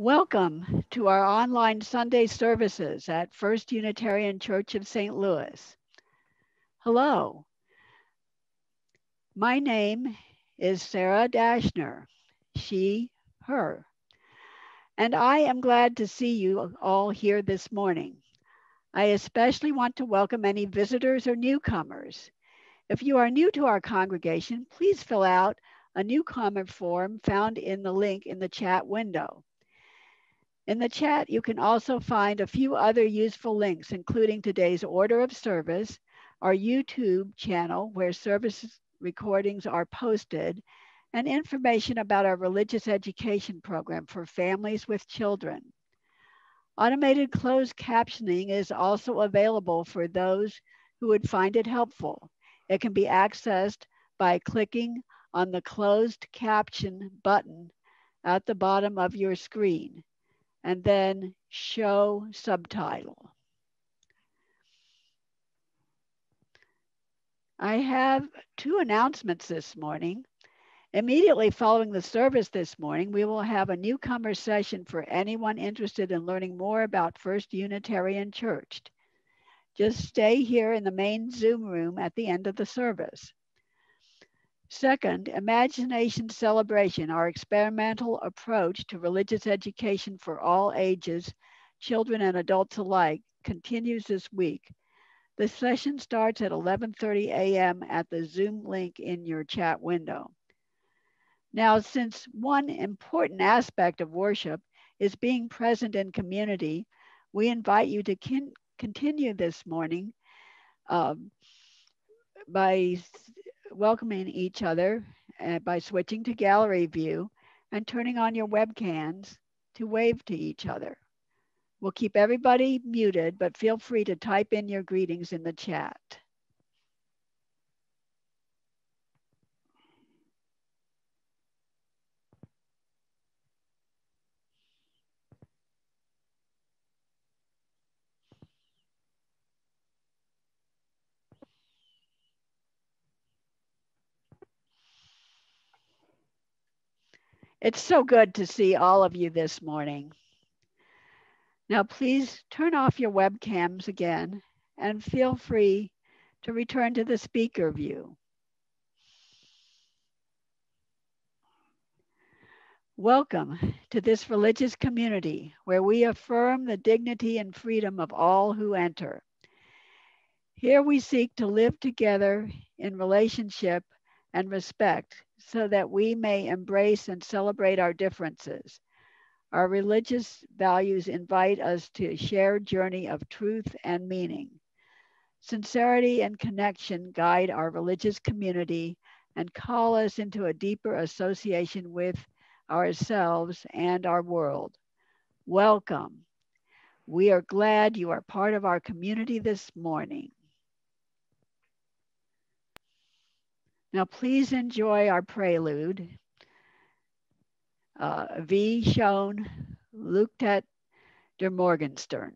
Welcome to our online Sunday services at First Unitarian Church of St. Louis. Hello, my name is Sarah Dashner, she, her, and I am glad to see you all here this morning. I especially want to welcome any visitors or newcomers. If you are new to our congregation, please fill out a newcomer form found in the link in the chat window. In the chat, you can also find a few other useful links, including today's order of service, our YouTube channel where service recordings are posted, and information about our religious education program for families with children. Automated closed captioning is also available for those who would find it helpful. It can be accessed by clicking on the closed caption button at the bottom of your screen and then show subtitle. I have two announcements this morning. Immediately following the service this morning, we will have a newcomer session for anyone interested in learning more about First Unitarian Church. Just stay here in the main Zoom room at the end of the service. Second, Imagination Celebration, our experimental approach to religious education for all ages, children and adults alike, continues this week. The session starts at 11:30 a.m. at the Zoom link in your chat window. Now, since one important aspect of worship is being present in community, we invite you to continue this morning um, by welcoming each other by switching to gallery view and turning on your webcams to wave to each other. We'll keep everybody muted, but feel free to type in your greetings in the chat. It's so good to see all of you this morning. Now, please turn off your webcams again and feel free to return to the speaker view. Welcome to this religious community where we affirm the dignity and freedom of all who enter. Here we seek to live together in relationship and respect so that we may embrace and celebrate our differences. Our religious values invite us to a shared journey of truth and meaning. Sincerity and connection guide our religious community and call us into a deeper association with ourselves and our world. Welcome. We are glad you are part of our community this morning. Now, please enjoy our prelude. Wie schon Leuchtet der Morgenstern.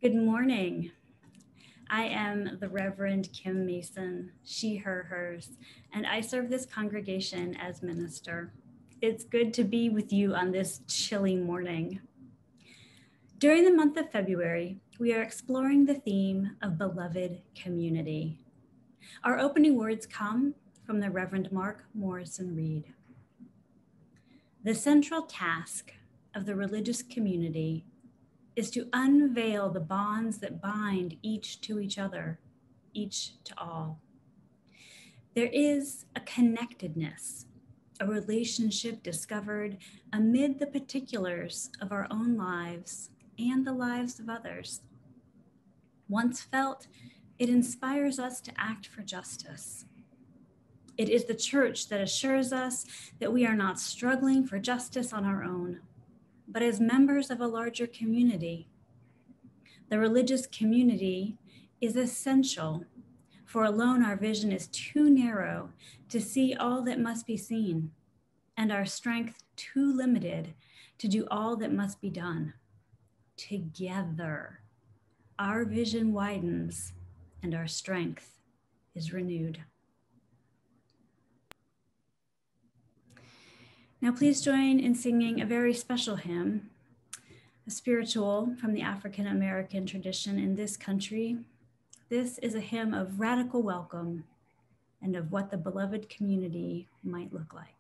Good morning. I am the Reverend Kim Mason, she, her, hers, and I serve this congregation as minister. It's good to be with you on this chilly morning. During the month of February, we are exploring the theme of beloved community. Our opening words come from the Reverend Mark Morrison Reed. The central task of the religious community is to unveil the bonds that bind each to each other, each to all. There is a connectedness, a relationship discovered amid the particulars of our own lives and the lives of others. Once felt, it inspires us to act for justice. It is the church that assures us that we are not struggling for justice on our own, but as members of a larger community. The religious community is essential, for alone our vision is too narrow to see all that must be seen, and our strength too limited to do all that must be done. Together, our vision widens and our strength is renewed. Now please join in singing a very special hymn, a spiritual from the African American tradition in this country. This is a hymn of radical welcome and of what the beloved community might look like.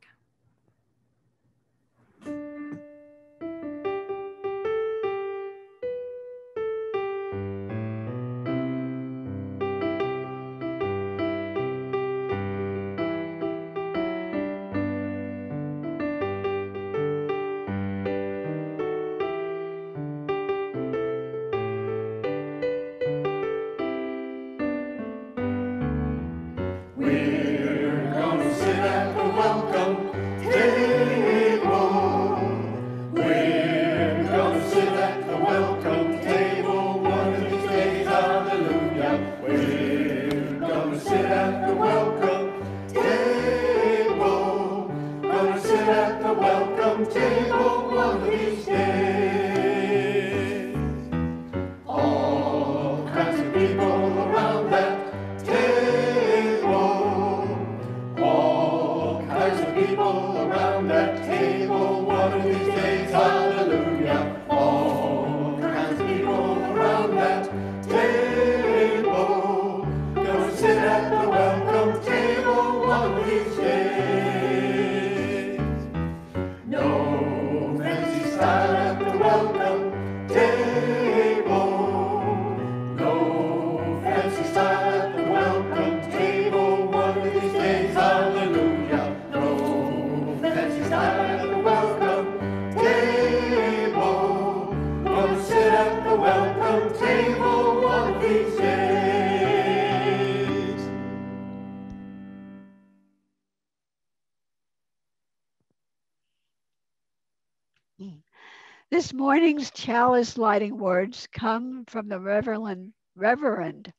This morning's chalice lighting words come from the Reverend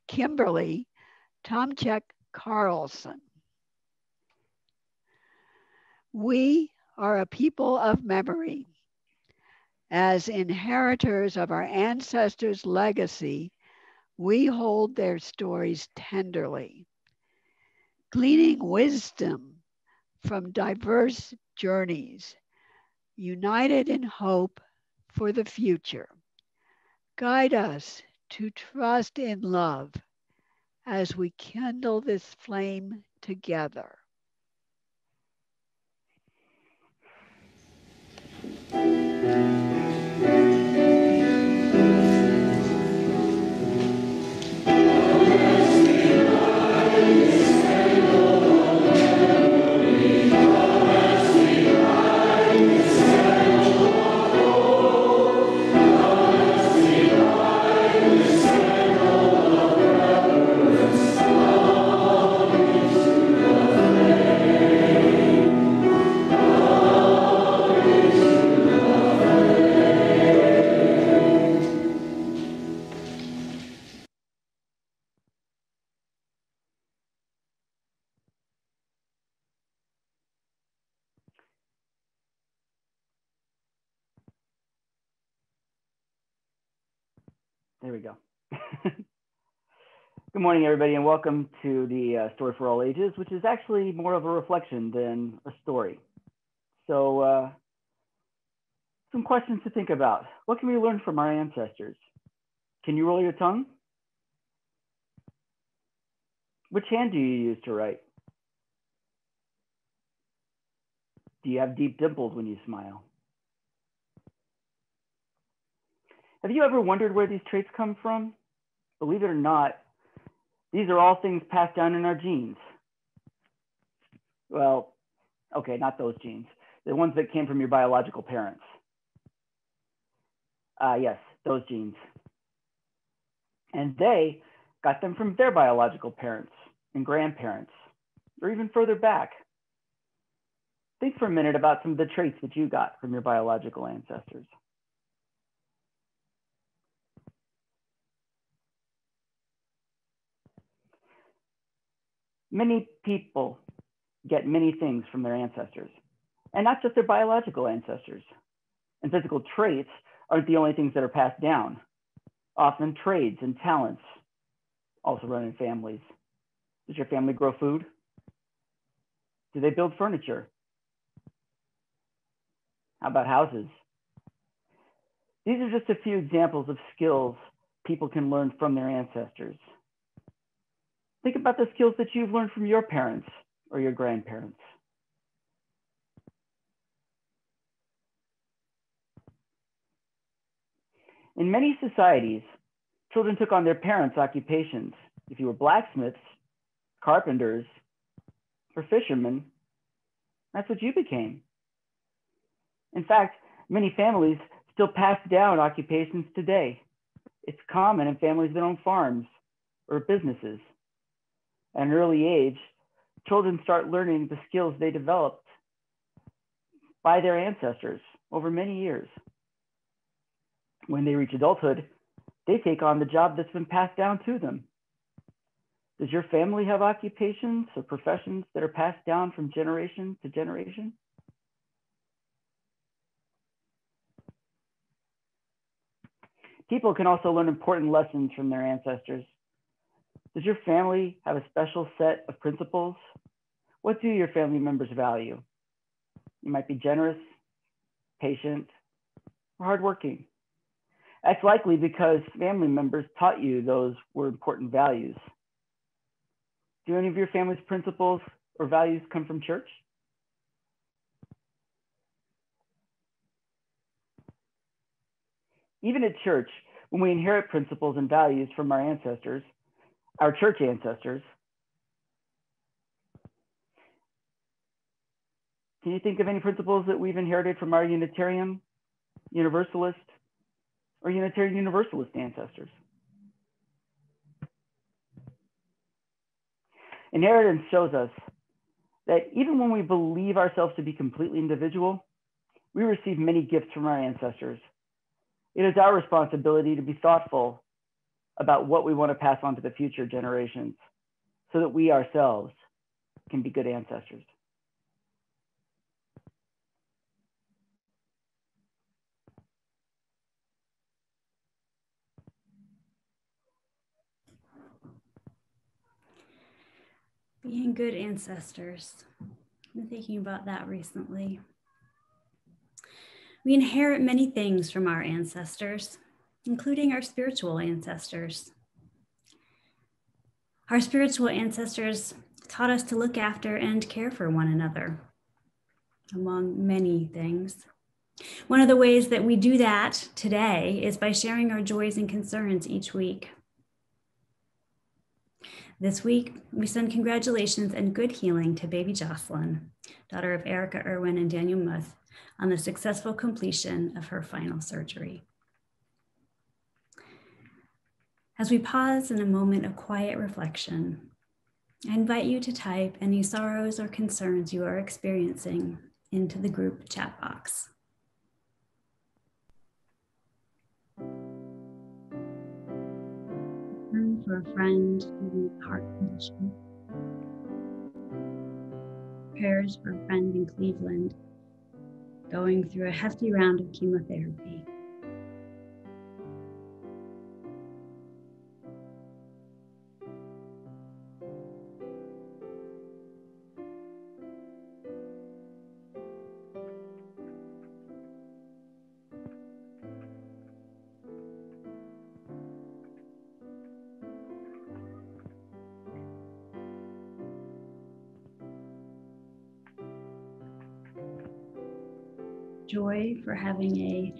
Kimberly Tomchek Carlson. We are a people of memory. As inheritors of our ancestors' legacy, we hold their stories tenderly, gleaning wisdom from diverse journeys, united in hope for the future. Guide us to trust in love as we kindle this flame together. There we go. Good morning, everybody, and welcome to the Story for All Ages, which is actually more of a reflection than a story. So, some questions to think about. What can we learn from our ancestors? Can you roll your tongue? Which hand do you use to write? Do you have deep dimples when you smile? Have you ever wondered where these traits come from? Believe it or not, these are all things passed down in our genes. Well, okay, not those genes. The ones that came from your biological parents. Yes, those genes. And they got them from their biological parents and grandparents, or even further back. Think for a minute about some of the traits that you got from your biological ancestors. Many people get many things from their ancestors, and not just their biological ancestors. And physical traits aren't the only things that are passed down. Often trades and talents also run in families. Does your family grow food? Do they build furniture? How about houses? These are just a few examples of skills people can learn from their ancestors. Think about the skills that you've learned from your parents or your grandparents. In many societies, children took on their parents' occupations. If you were blacksmiths, carpenters, or fishermen, that's what you became. In fact, many families still pass down occupations today. It's common in families that own farms or businesses. At an early age, children start learning the skills they developed by their ancestors over many years. When they reach adulthood, they take on the job that's been passed down to them. Does your family have occupations or professions that are passed down from generation to generation? People can also learn important lessons from their ancestors. Does your family have a special set of principles? What do your family members value? You might be generous, patient, or hardworking. That's likely because family members taught you those were important values. Do any of your family's principles or values come from church? Even at church, when we inherit principles and values from our ancestors, our church ancestors, can you think of any principles that we've inherited from our Unitarian, Universalist, or Unitarian Universalist ancestors? Inheritance shows us that even when we believe ourselves to be completely individual, we receive many gifts from our ancestors. It is our responsibility to be thoughtful about what we want to pass on to the future generations so that we ourselves can be good ancestors. Being good ancestors. I've been thinking about that recently. We inherit many things from our ancestors, including our spiritual ancestors. Our spiritual ancestors taught us to look after and care for one another, among many things. One of the ways that we do that today is by sharing our joys and concerns each week. This week, we send congratulations and good healing to baby Jocelyn, daughter of Erica Irwin and Daniel Muth, on the successful completion of her final surgery. As we pause in a moment of quiet reflection, I invite you to type any sorrows or concerns you are experiencing into the group chat box. For a friend with a heart condition. Prayers for a friend in Cleveland going through a hefty round of chemotherapy. Joy for having a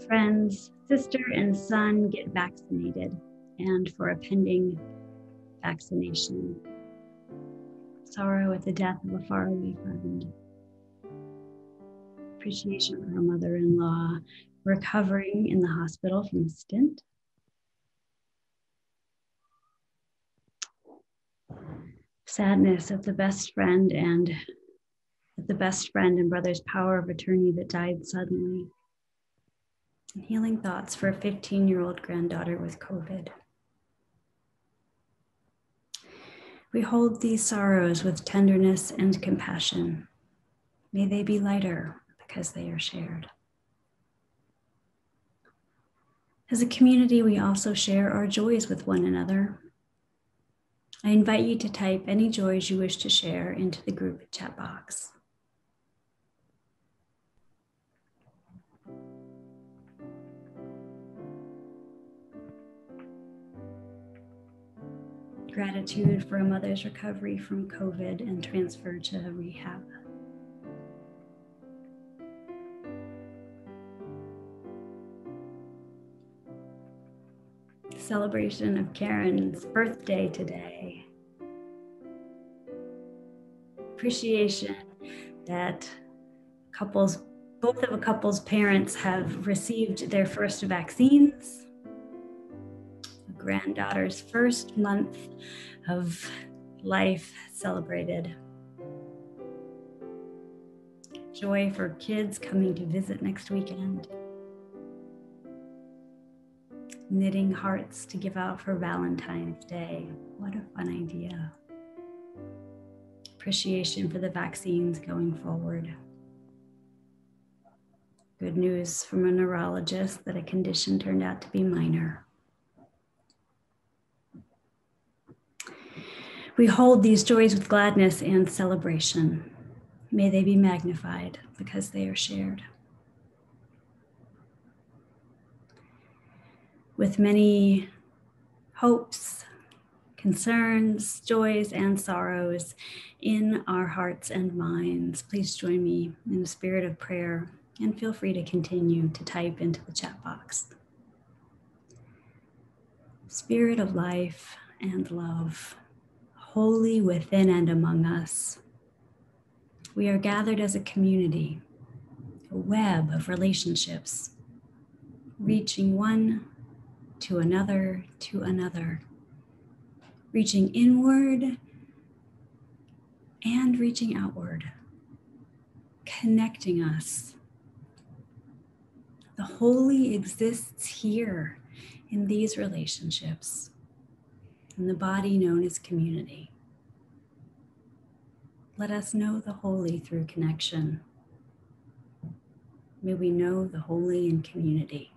friend's sister and son get vaccinated and for a pending vaccination. Sorrow at the death of a faraway friend. Appreciation for her mother-in-law recovering in the hospital from a stint. Sadness at the best friend and brother's power of attorney that died suddenly. And healing thoughts for a 15-year-old granddaughter with COVID. We hold these sorrows with tenderness and compassion. May they be lighter because they are shared. As a community, we also share our joys with one another. I invite you to type any joys you wish to share into the group chat box. Gratitude for a mother's recovery from COVID and transfer to rehab. Celebration of Karen's birthday today. Appreciation that both of a couple's parents have received their first vaccines. Granddaughter's first month of life celebrated. Joy for kids coming to visit next weekend. Knitting hearts to give out for Valentine's Day. What a fun idea. Appreciation for the vaccines going forward. Good news from a neurologist that a condition turned out to be minor. We hold these joys with gladness and celebration. May they be magnified because they are shared. With many hopes, concerns, joys, and sorrows in our hearts and minds, please join me in a spirit of prayer and feel free to continue to type into the chat box. Spirit of life and love, holy within and among us, we are gathered as a community, a web of relationships, reaching one to another, reaching inward and reaching outward, connecting us. The holy exists here in these relationships, in the body known as community. Let us know the holy through connection. May we know the holy in community.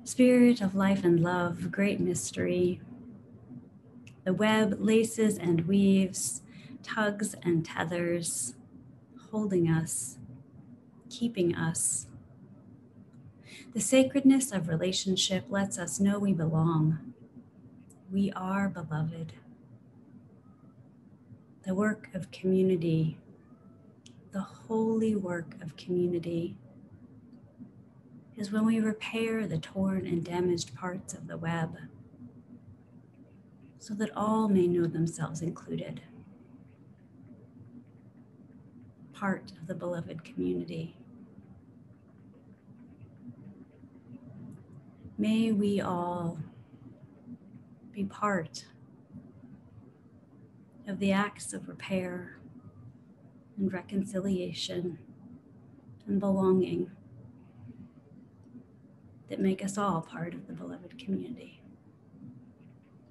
Spirit of life and love, great mystery. The web laces and weaves, tugs and tethers, holding us, keeping us. The sacredness of relationship lets us know we belong. We are beloved. The work of community, the holy work of community, is when we repair the torn and damaged parts of the web so that all may know themselves included, part of the beloved community. May we all be part of the acts of repair and reconciliation and belonging that make us all part of the beloved community.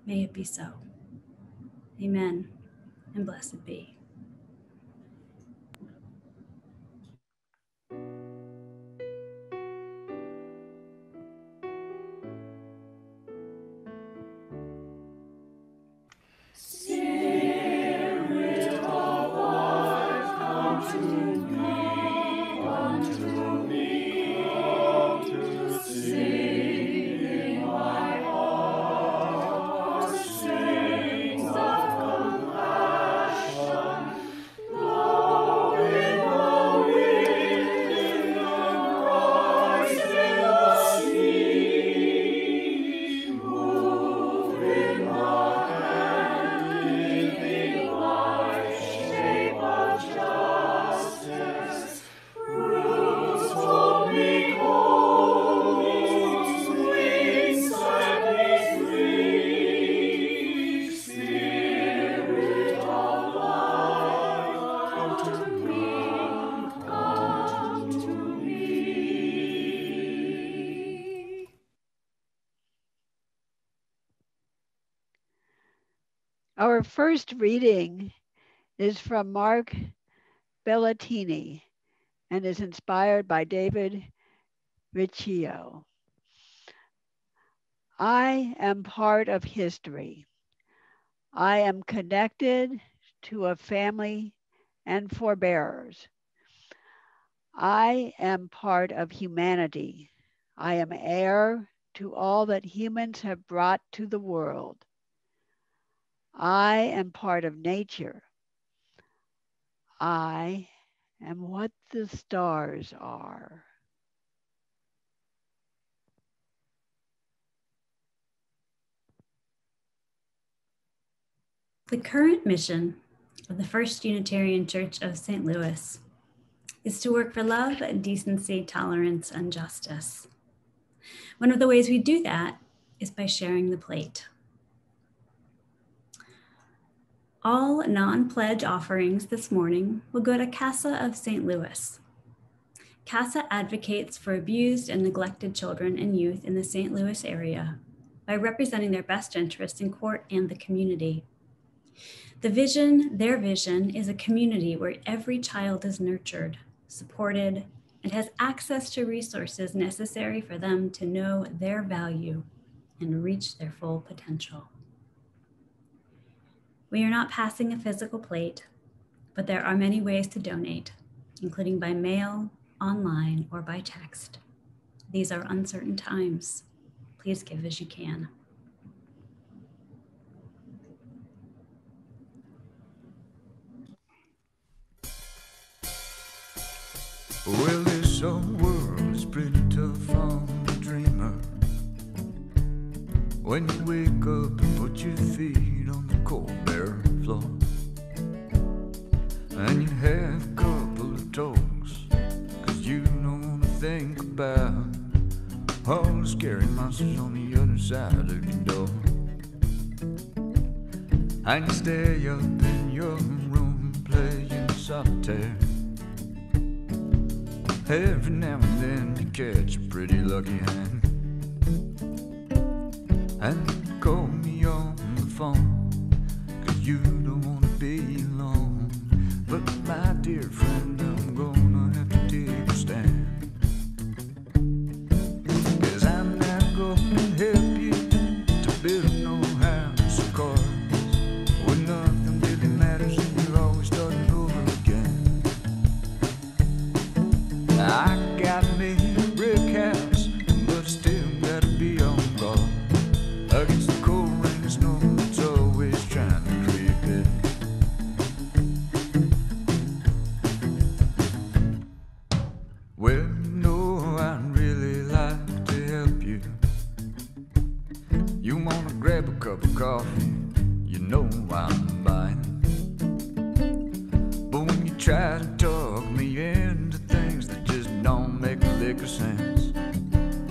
May it be so. Amen, and blessed be. Our first reading is from Mark Bellatini and is inspired by David Riccio. I am part of history. I am connected to a family and forebears. I am part of humanity. I am heir to all that humans have brought to the world. I am part of nature. I am what the stars are. The current mission of the First Unitarian Church of St. Louis is to work for love, decency, tolerance, and justice. One of the ways we do that is by sharing the plate. All non-pledge offerings this morning will go to CASA of St. Louis. CASA advocates for abused and neglected children and youth in the St. Louis area by representing their best interests in court and the community. Their vision is a community where every child is nurtured, supported, and has access to resources necessary for them to know their value and reach their full potential. We are not passing a physical plate, but there are many ways to donate, including by mail, online, or by text. These are uncertain times. Please give as you can. Well, this old world is pretty tough on the dreamer. When you wake up and put your feet on the cold bare floor, and you have a couple of toes, 'cause you don't wanna think about all the scary monsters on the other side of your door. And you stay up in your room playing solitaire. Every now and then you catch a pretty lucky hand, and you call me on the phone, 'cause you don't wanna be alone. But my dear friend, I'm gonna have to take a stand, 'cause I'm not gonna help you to build no house of cards where nothing really matters and you're always starting over again. I got me a brick house, but I still gotta be on guard against the cold rain and snow that's always trying to creep in. Well, you know I'd really like to help you. You wanna grab a cup of coffee, you know I'm buying. But when you try to talk me into things that just don't make a lick of sense,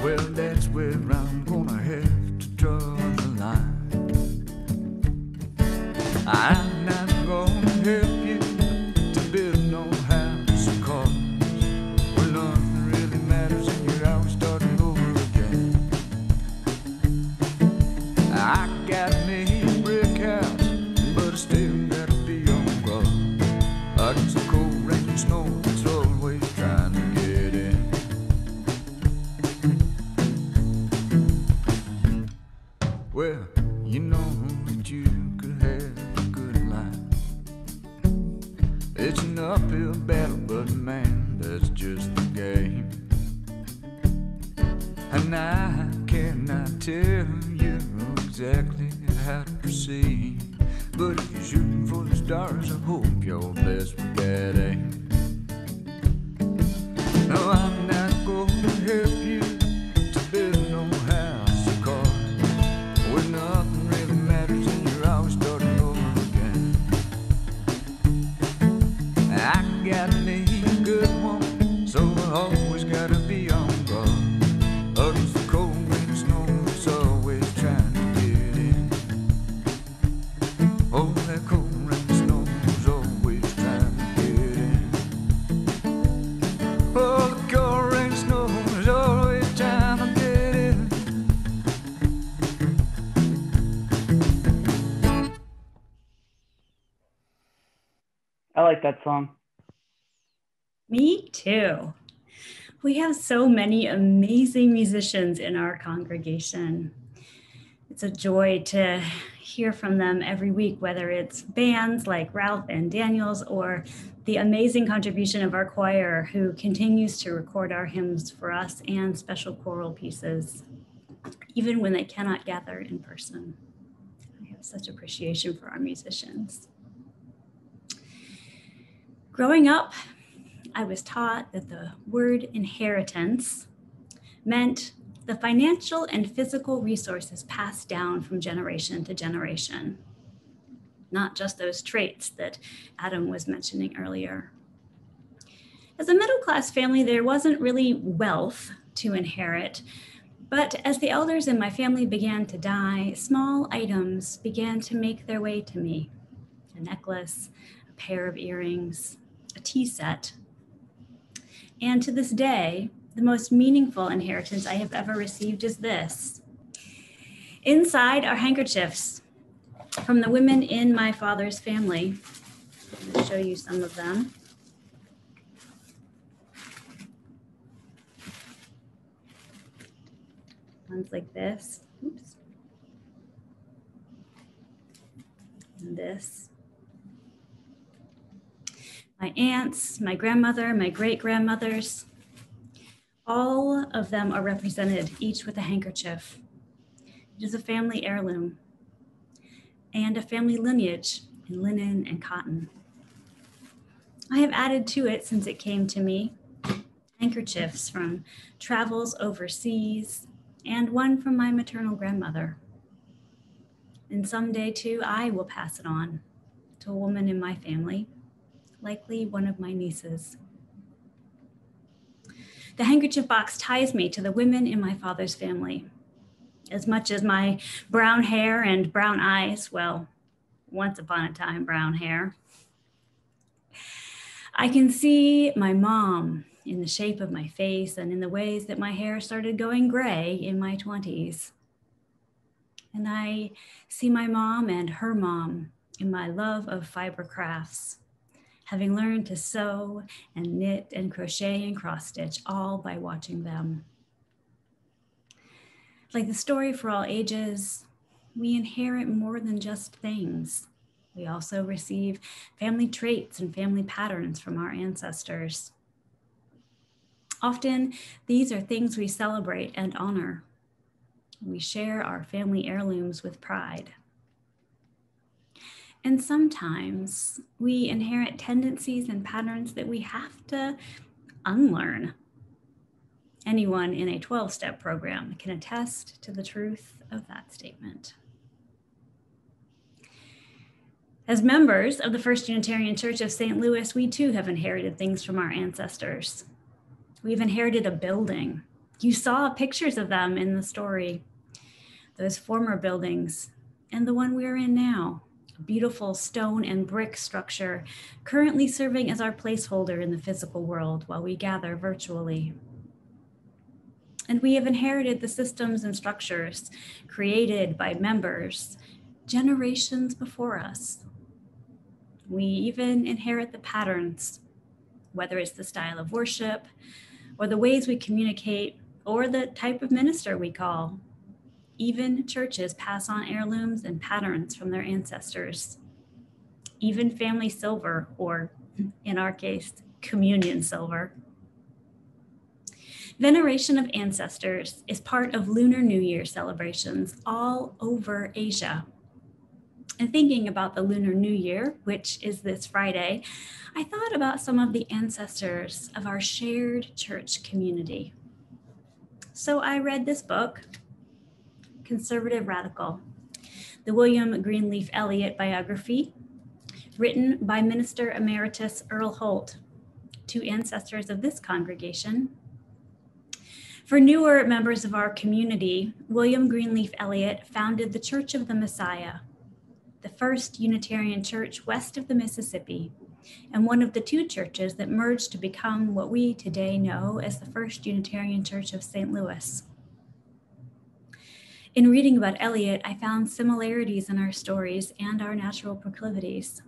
well, that's where I'm gonna have to draw the line. I'm not gonna help you to build no house of cards where nothing really matters and you're always starting over again. I got me a brick house, but I still gotta be on guard against the cold rain and snow that's always trying to get in. Well, you know that you could have a good life. It's an uphill battle, but man, that's just the game. And I cannot tell you exactly how to proceed, but if you're shooting for the stars, I hope you're blessed with that aim. No, I'm not gonna help you to build no house of cards where nothing really matters and you're always starting over again. I got me a good woman, so I always gotta be on guard against the cold rain and snow that's always trying to get in. Oh, that cold rain and snow is always trying to get in. Oh, the cold rain and snow is always I like that song. Me too. We have so many amazing musicians in our congregation. It's a joy to hear from them every week, whether it's bands like Ralph and Daniels or the amazing contribution of our choir, who continues to record our hymns for us and special choral pieces, even when they cannot gather in person. I have such appreciation for our musicians. Growing up, I was taught that the word inheritance meant the financial and physical resources passed down from generation to generation, not just those traits that Adam was mentioning earlier. As a middle-class family, there wasn't really wealth to inherit, but as the elders in my family began to die, small items began to make their way to me. A necklace, a pair of earrings, a tea set. And to this day, the most meaningful inheritance I have ever received is this. Inside are handkerchiefs from the women in my father's family. I'm going to show you some of them. Ones like this. Oops. And this. My aunts, my grandmother, my great-grandmothers, all of them are represented, each with a handkerchief. It is a family heirloom and a family lineage in linen and cotton. I have added to it since it came to me, handkerchiefs from travels overseas and one from my maternal grandmother. And someday too, I will pass it on to a woman in my family, likely one of my nieces. The handkerchief box ties me to the women in my father's family. As much as my brown hair and brown eyes, well, once upon a time, brown hair. I can see my mom in the shape of my face and in the ways that my hair started going gray in my 20s. And I see my mom and her mom in my love of fiber crafts, having learned to sew and knit and crochet and cross stitch, all by watching them. Like the story for all ages, we inherit more than just things. We also receive family traits and family patterns from our ancestors. Often, these are things we celebrate and honor. We share our family heirlooms with pride. And sometimes we inherit tendencies and patterns that we have to unlearn. Anyone in a 12-step program can attest to the truth of that statement. As members of the First Unitarian Church of St. Louis, we too have inherited things from our ancestors. We've inherited a building. You saw pictures of them in the story. Those former buildings and the one we're in now. A beautiful stone and brick structure currently serving as our placeholder in the physical world while we gather virtually. And we have inherited the systems and structures created by members generations before us. We even inherit the patterns, whether it's the style of worship or the ways we communicate or the type of minister we call. Even churches pass on heirlooms and patterns from their ancestors. Even family silver, or in our case, communion silver. Veneration of ancestors is part of Lunar New Year celebrations all over Asia. And thinking about the Lunar New Year, which is this Friday, I thought about some of the ancestors of our shared church community. So I read this book, Conservative Radical, the William Greenleaf Eliot biography, written by Minister Emeritus Earl Holt, two ancestors of this congregation. For newer members of our community, William Greenleaf Eliot founded the Church of the Messiah, the first Unitarian church west of the Mississippi, and one of the two churches that merged to become what we today know as the First Unitarian Church of St. Louis. In reading about Eliot, I found similarities in our stories and our natural proclivities.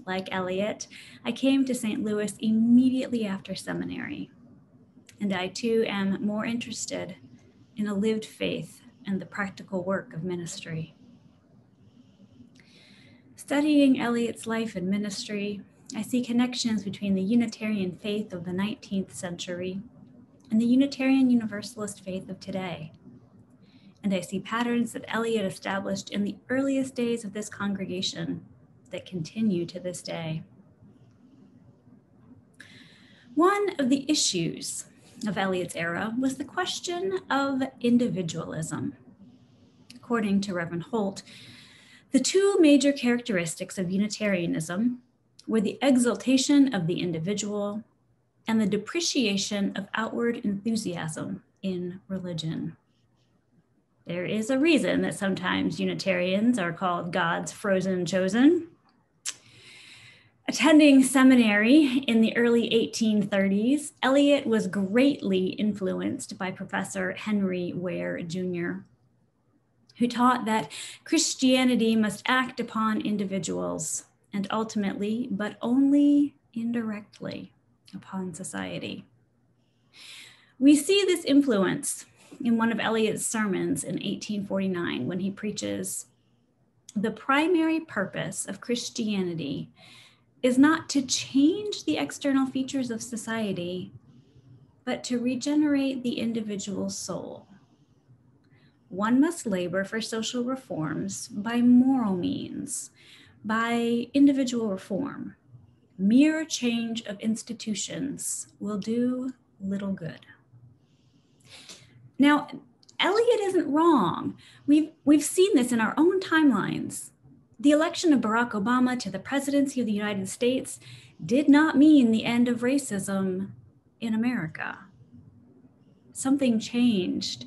Like Eliot, I came to St. Louis immediately after seminary, and I too am more interested in a lived faith and the practical work of ministry. Studying Eliot's life and ministry, I see connections between the Unitarian faith of the 19th century and the Unitarian Universalist faith of today. And I see patterns that Eliot established in the earliest days of this congregation that continue to this day. One of the issues of Eliot's era was the question of individualism. According to Reverend Holt, the two major characteristics of Unitarianism were the exaltation of the individual and the depreciation of outward enthusiasm in religion. There is a reason that sometimes Unitarians are called God's frozen chosen. Attending seminary in the early 1830s, Eliot was greatly influenced by Professor Henry Ware Jr., who taught that Christianity must act upon individuals and ultimately, but only indirectly, upon society. We see this influence in one of Eliot's sermons in 1849 when he preaches, "The primary purpose of Christianity is not to change the external features of society, but to regenerate the individual soul. One must labor for social reforms by moral means, by individual reform. Mere change of institutions will do little good." Now, Eliot isn't wrong. We've seen this in our own timelines. The election of Barack Obama to the presidency of the United States did not mean the end of racism in America. Something changed,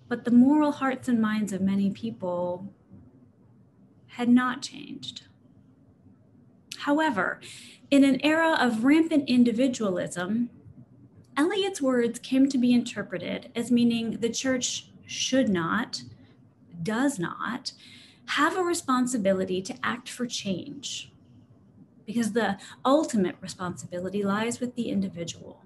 but the moral hearts and minds of many people had not changed. However, in an era of rampant individualism, Eliot's words came to be interpreted as meaning the church should not, does not, have a responsibility to act for change, because the ultimate responsibility lies with the individual.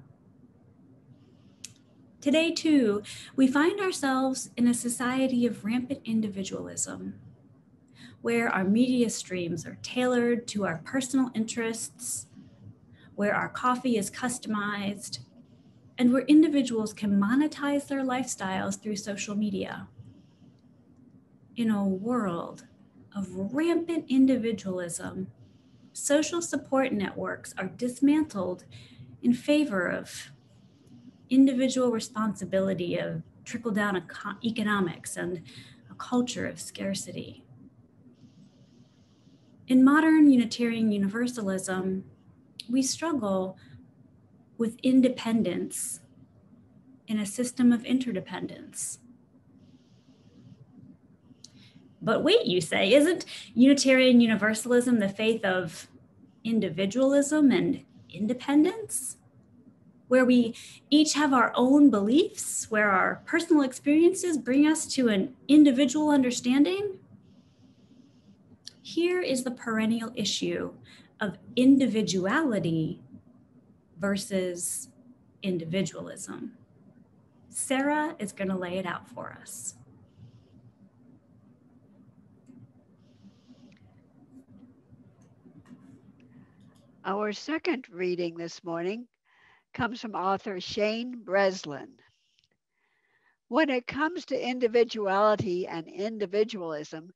Today, too, we find ourselves in a society of rampant individualism, where our media streams are tailored to our personal interests, where our coffee is customized, and where individuals can monetize their lifestyles through social media. In a world of rampant individualism, social support networks are dismantled in favor of individual responsibility, of trickle-down economics, and a culture of scarcity. In modern Unitarian Universalism, we struggle with independence in a system of interdependence. But wait, you say, isn't Unitarian Universalism the faith of individualism and independence? Where we each have our own beliefs, where our personal experiences bring us to an individual understanding? Here is the perennial issue of individuality versus individualism. Sarah is going to lay it out for us. Our second reading this morning comes from author Shane Breslin. When it comes to individuality and individualism,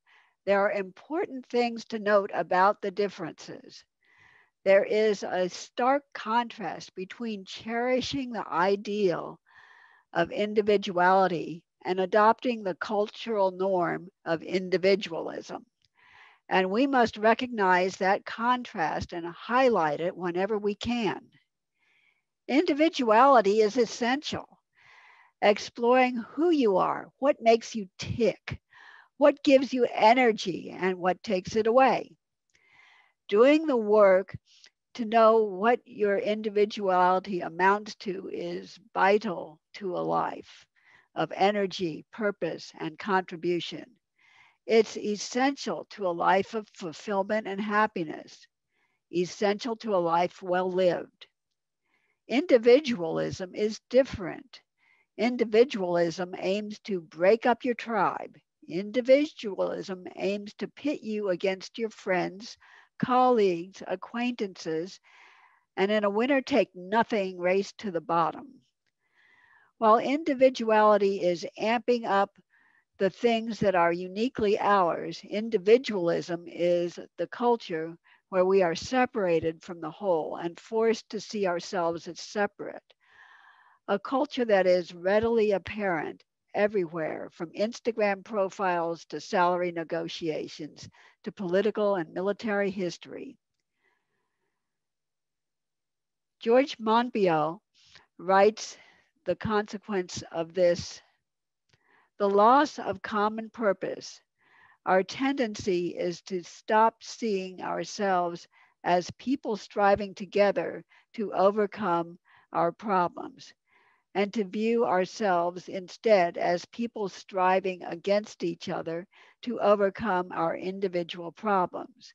there are important things to note about the differences. There is a stark contrast between cherishing the ideal of individuality and adopting the cultural norm of individualism. And we must recognize that contrast and highlight it whenever we can. Individuality is essential. Exploring who you are, what makes you tick, what gives you energy, and what takes it away. Doing the work to know what your individuality amounts to is vital to a life of energy, purpose, and contribution. It's essential to a life of fulfillment and happiness. essential to a life well lived. Individualism is different. Individualism aims to break up your tribe. Individualism aims to pit you against your friends, colleagues, acquaintances, and in a winner take nothing race to the bottom. While individuality is amping up the things that are uniquely ours, individualism is the culture where we are separated from the whole and forced to see ourselves as separate. A culture that is readily apparent everywhere, from Instagram profiles to salary negotiations to political and military history. George Monbiot writes the consequence of this: the loss of common purpose. Our tendency is to stop seeing ourselves as people striving together to overcome our problems, and to view ourselves instead as people striving against each other to overcome our individual problems.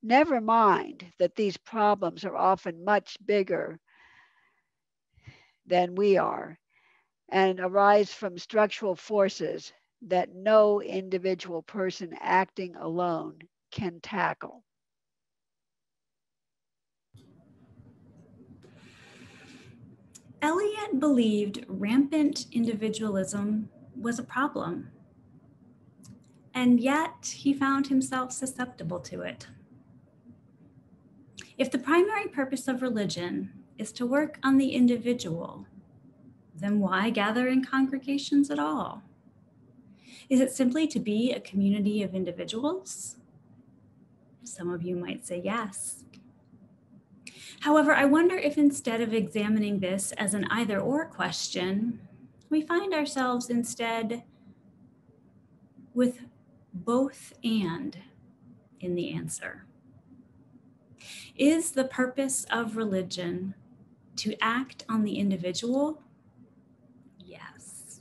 Never mind that these problems are often much bigger than we are and arise from structural forces that no individual person acting alone can tackle. Eliot believed rampant individualism was a problem, and yet he found himself susceptible to it. If the primary purpose of religion is to work on the individual, then why gather in congregations at all? Is it simply to be a community of individuals? Some of you might say yes. However, I wonder if instead of examining this as an either-or question, we find ourselves instead with both and in the answer. Is the purpose of religion to act on the individual? Yes.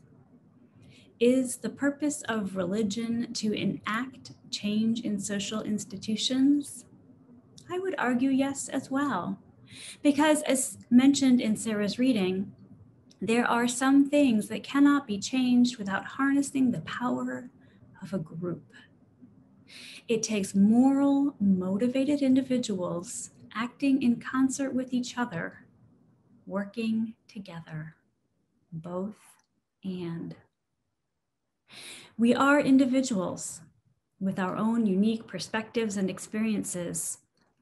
Is the purpose of religion to enact change in social institutions? I would argue yes as well. Because as mentioned in Sarah's reading, there are some things that cannot be changed without harnessing the power of a group. It takes moral, motivated individuals acting in concert with each other, working together, both and. We are individuals with our own unique perspectives and experiences,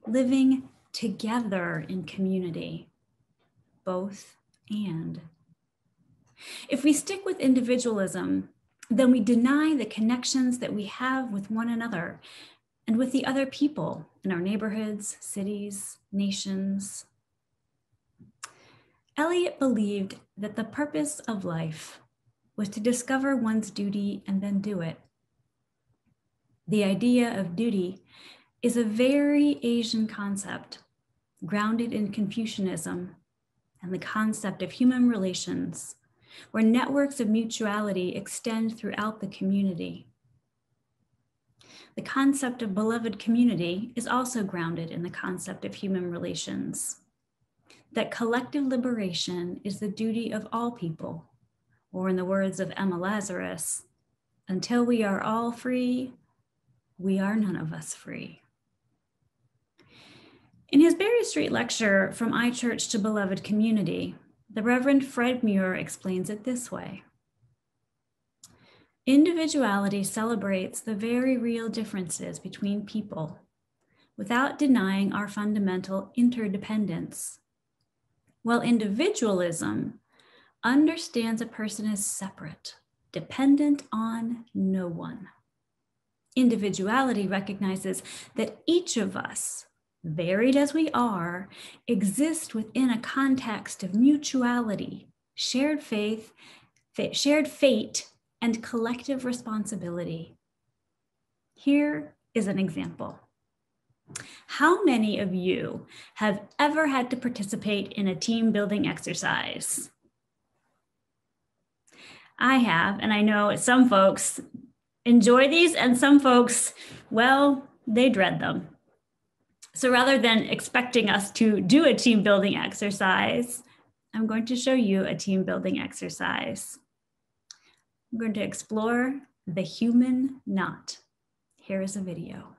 living together in community, both and. If we stick with individualism, then we deny the connections that we have with one another and with the other people in our neighborhoods, cities, nations. Eliot believed that the purpose of life was to discover one's duty and then do it. The idea of duty is a very Asian concept, grounded in Confucianism and the concept of human relations, where networks of mutuality extend throughout the community. The concept of beloved community is also grounded in the concept of human relations, that collective liberation is the duty of all people, or in the words of Emma Lazarus, until we are all free, we are none of us free. In his Berry Street lecture, From iChurch to Beloved Community, the Reverend Fred Muir explains it this way. Individuality celebrates the very real differences between people without denying our fundamental interdependence, while individualism understands a person as separate, dependent on no one. Individuality recognizes that each of us, varied as we are, exist within a context of mutuality, shared faith, shared fate, and collective responsibility. Here is an example. How many of you have ever had to participate in a team building exercise? I have, and I know some folks enjoy these and some folks, well, they dread them. So rather than expecting us to do a team building exercise, I'm going to show you a team building exercise. I'm going to explore the human knot. Here is a video.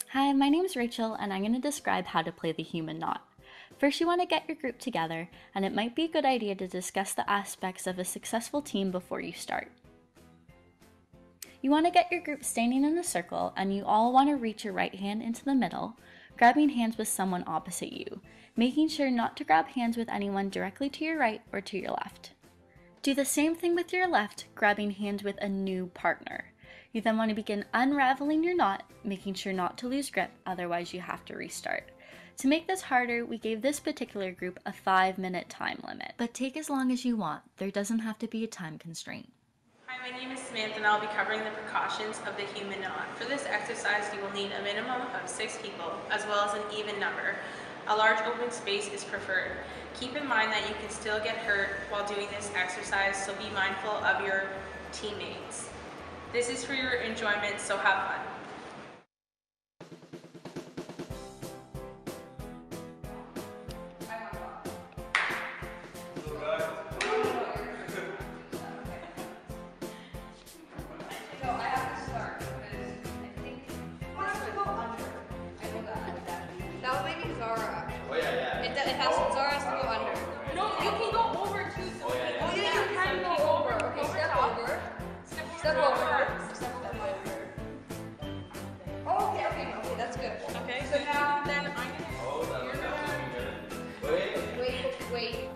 Hi, my name is Rachel, and I'm going to describe how to play the human knot. First, you want to get your group together, and it might be a good idea to discuss the aspects of a successful team before you start. You want to get your group standing in a circle, and you all want to reach your right hand into the middle, grabbing hands with someone opposite you, making sure not to grab hands with anyone directly to your right or to your left. Do the same thing with your left, grabbing hands with a new partner. You then want to begin unraveling your knot, making sure not to lose grip, otherwise you have to restart. To make this harder, we gave this particular group a 5-minute time limit, but take as long as you want. There doesn't have to be a time constraint. Hi, my name is Samantha and I'll be covering the precautions of the human knot. For this exercise, you will need a minimum of 6 people, as well as an even number. A large open space is preferred. Keep in mind that you can still get hurt while doing this exercise, so be mindful of your teammates. This is for your enjoyment, so have fun.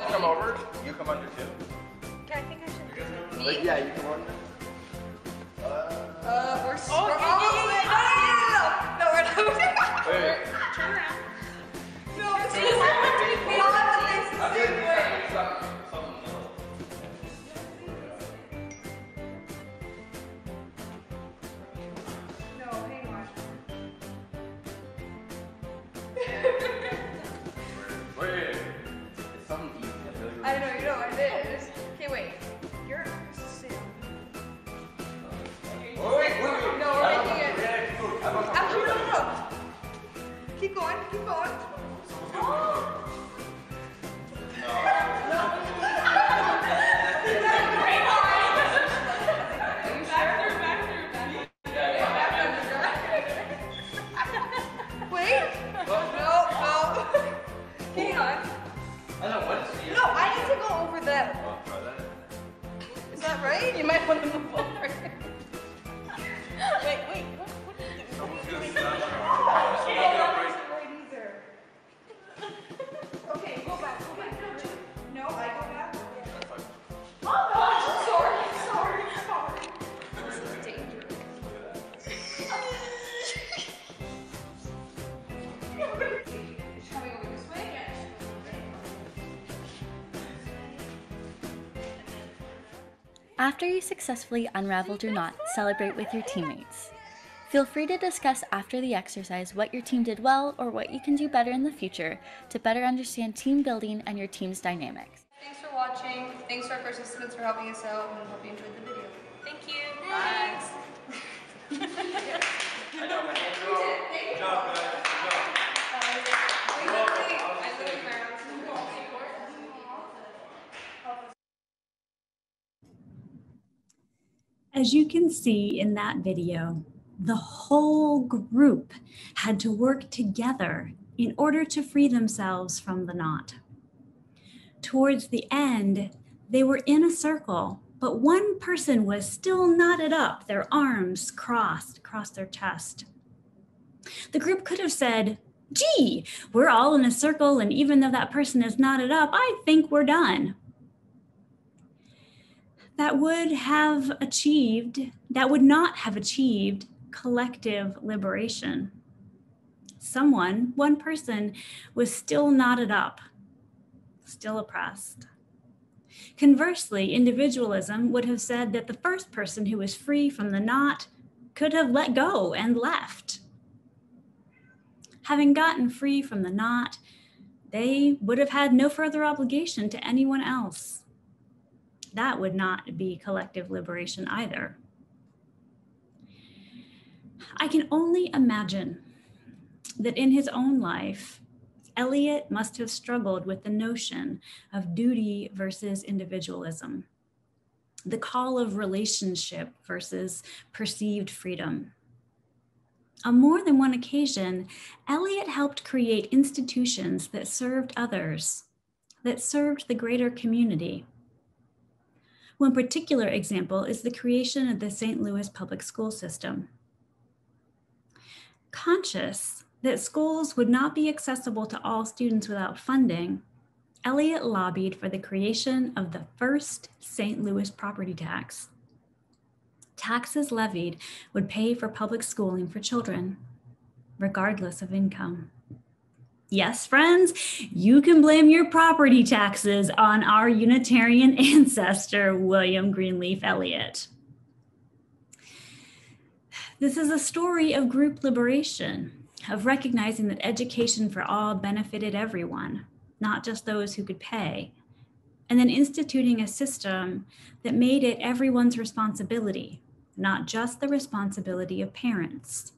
Come over. You come under too. Okay, I think I should. Me? Yeah, you come under. We're no, we're not. Wait. Turn around. No, We all have to face the same way. No, hang on. Wait. It's something easy. I know, you know what it is. Okay, wait. You're Sam. Wait. No, we're making it. Actually, no. Keep going, keep going. Right? You might want to move over. Wait. Someone's gonna Okay, go back. No, I go back. Oh gosh, sorry. This is dangerous. It's coming over this way. After you successfully unraveled your knot, celebrate with your teammates. Feel free to discuss after the exercise what your team did well or what you can do better in the future to better understand team building and your team's dynamics. Thanks for watching. Thanks to our participants for helping us out, and hope you enjoyed the video. Thank you. Bye. I know my hands are all. Thank you. Job, guys. As you can see in that video, the whole group had to work together in order to free themselves from the knot. Towards the end, they were in a circle, but one person was still knotted up, their arms crossed across their chest. The group could have said, "Gee, we're all in a circle, and even though that person is knotted up, I think we're done." That would not have achieved collective liberation. One person was still knotted up, still oppressed. Conversely, individualism would have said that the first person who was free from the knot could have let go and left. Having gotten free from the knot, they would have had no further obligation to anyone else. That would not be collective liberation either. I can only imagine that in his own life, Eliot must have struggled with the notion of duty versus individualism, the call of relationship versus perceived freedom. On more than one occasion, Eliot helped create institutions that served others, that served the greater community. One particular example is the creation of the St. Louis public school system. Conscious that schools would not be accessible to all students without funding, Eliot lobbied for the creation of the first St. Louis property tax. Taxes levied would pay for public schooling for children, regardless of income. Yes, friends, you can blame your property taxes on our Unitarian ancestor, William Greenleaf Eliot. This is a story of group liberation, of recognizing that education for all benefited everyone, not just those who could pay, and then instituting a system that made it everyone's responsibility, not just the responsibility of parents.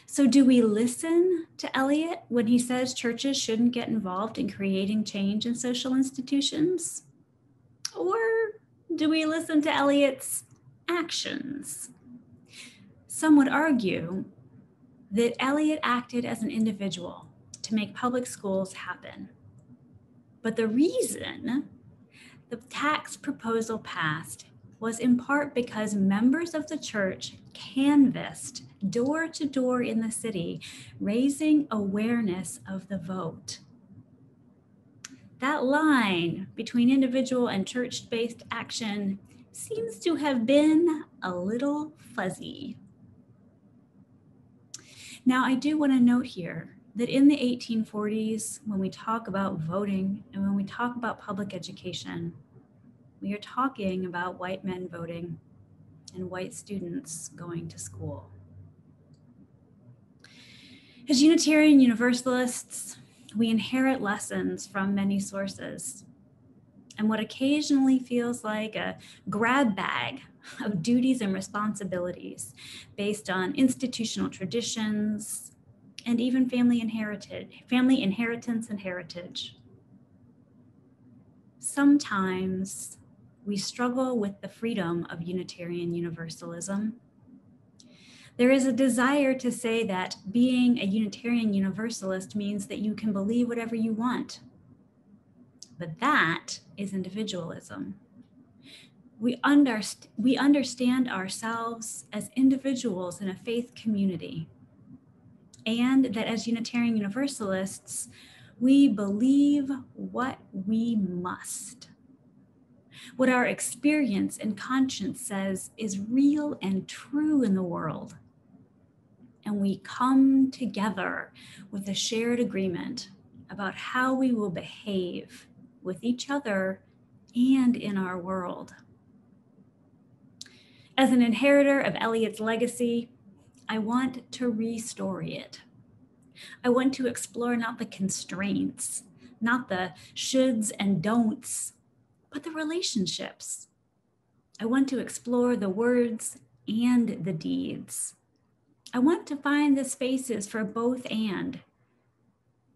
So do we listen to Eliot when he says churches shouldn't get involved in creating change in social institutions? Or do we listen to Eliot's actions? Some would argue that Eliot acted as an individual to make public schools happen. But the reason the tax proposal passed was in part because members of the church canvassed door to door in the city, raising awareness of the vote. That line between individual and church-based action seems to have been a little fuzzy. Now, I do want to note here that in the 1840s, when we talk about voting and when we talk about public education, we are talking about white men voting and white students going to school. As Unitarian Universalists, we inherit lessons from many sources, and what occasionally feels like a grab bag of duties and responsibilities based on institutional traditions and even family inheritance and heritage. Sometimes we struggle with the freedom of Unitarian Universalism. There is a desire to say that being a Unitarian Universalist means that you can believe whatever you want. But that is individualism. We understand ourselves as individuals in a faith community, and that as Unitarian Universalists, we believe what we must. What our experience and conscience says is real and true in the world. And we come together with a shared agreement about how we will behave with each other and in our world. As an inheritor of Eliot's legacy, I want to restory it. I want to explore not the constraints, not the shoulds and don'ts, but the relationships. I want to explore the words and the deeds. I want to find the spaces for both and,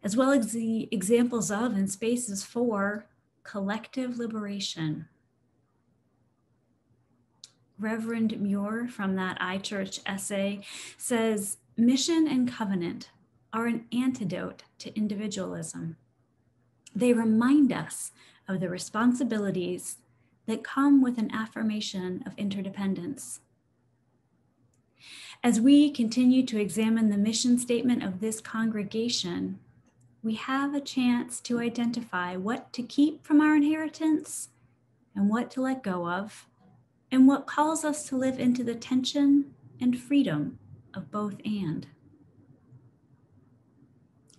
as well as the examples of and spaces for collective liberation. Reverend Muir from that iChurch essay says, mission and covenant are an antidote to individualism. They remind us of the responsibilities that come with an affirmation of interdependence. As we continue to examine the mission statement of this congregation, we have a chance to identify what to keep from our inheritance and what to let go of, and what calls us to live into the tension and freedom of both and.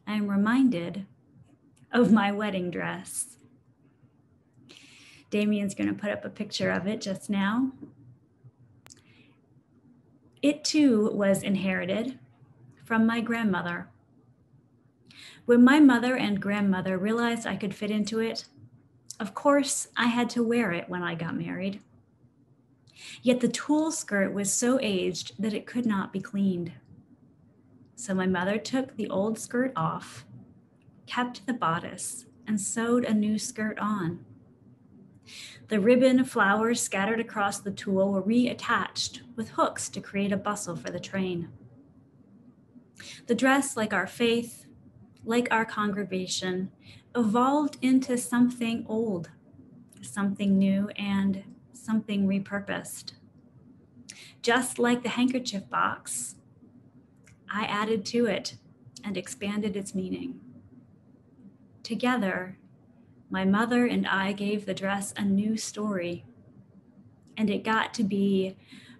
I am reminded of my wedding dress. Damien's going to put up a picture of it just now. It too was inherited from my grandmother. When my mother and grandmother realized I could fit into it, of course, I had to wear it when I got married. Yet the tulle skirt was so aged that it could not be cleaned. So my mother took the old skirt off, kept the bodice, and sewed a new skirt on. The ribbon flowers scattered across the tulle were reattached with hooks to create a bustle for the train. The dress, like our faith, like our congregation, evolved into something old, something new, and something repurposed. Just like the handkerchief box, I added to it and expanded its meaning. Together, my mother and I gave the dress a new story, and it got to be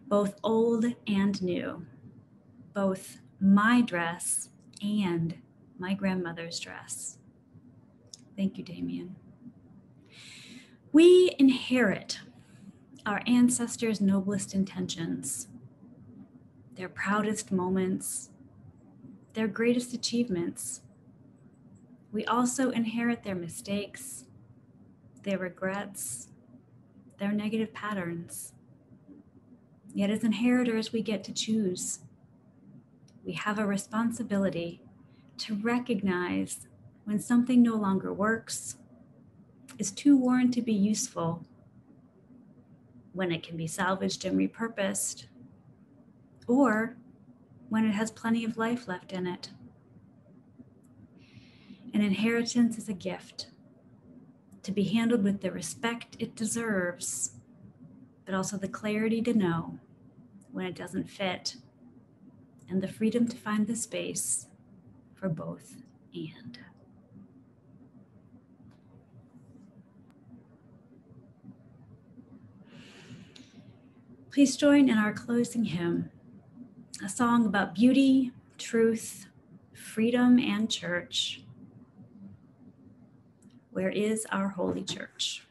both old and new, both my dress and my grandmother's dress. Thank you, Damien. We inherit our ancestors' noblest intentions, their proudest moments, their greatest achievements. We also inherit their mistakes, their regrets, their negative patterns. Yet as inheritors, we get to choose. We have a responsibility to recognize when something no longer works, is too worn to be useful, when it can be salvaged and repurposed, or when it has plenty of life left in it. An inheritance is a gift to be handled with the respect it deserves, but also the clarity to know when it doesn't fit, and the freedom to find the space for both and. Please join in our closing hymn, a song about beauty, truth, freedom, and church. Where is our holy church?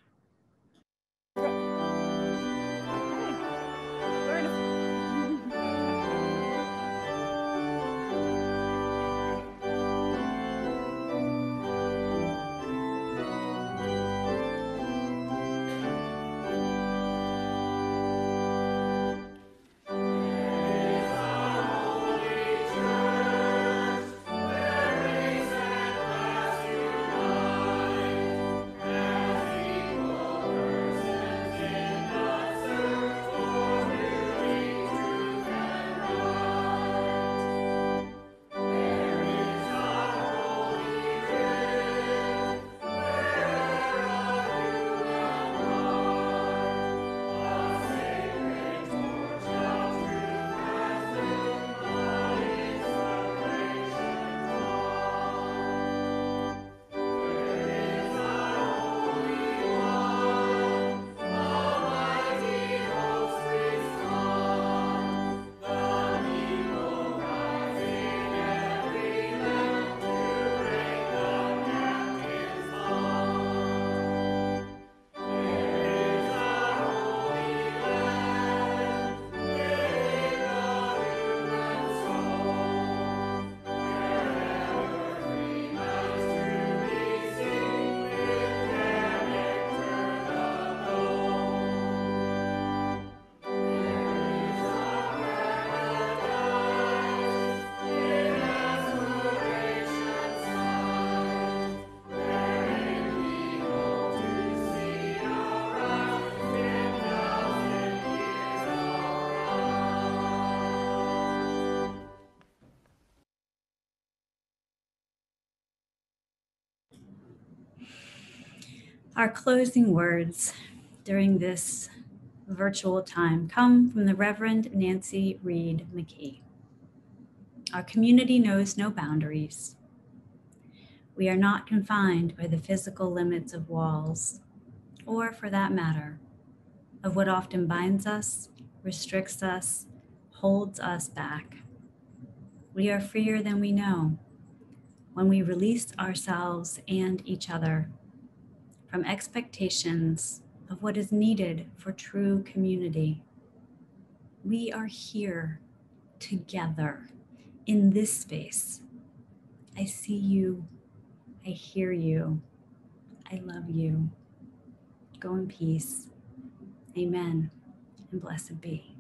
Our closing words during this virtual time come from the Reverend Nancy Reed McKee. Our community knows no boundaries. We are not confined by the physical limits of walls, or for that matter, of what often binds us, restricts us, holds us back. We are freer than we know when we release ourselves and each other from expectations of what is needed for true community. We are here together in this space. I see you. I hear you. I love you. Go in peace. Amen and blessed be.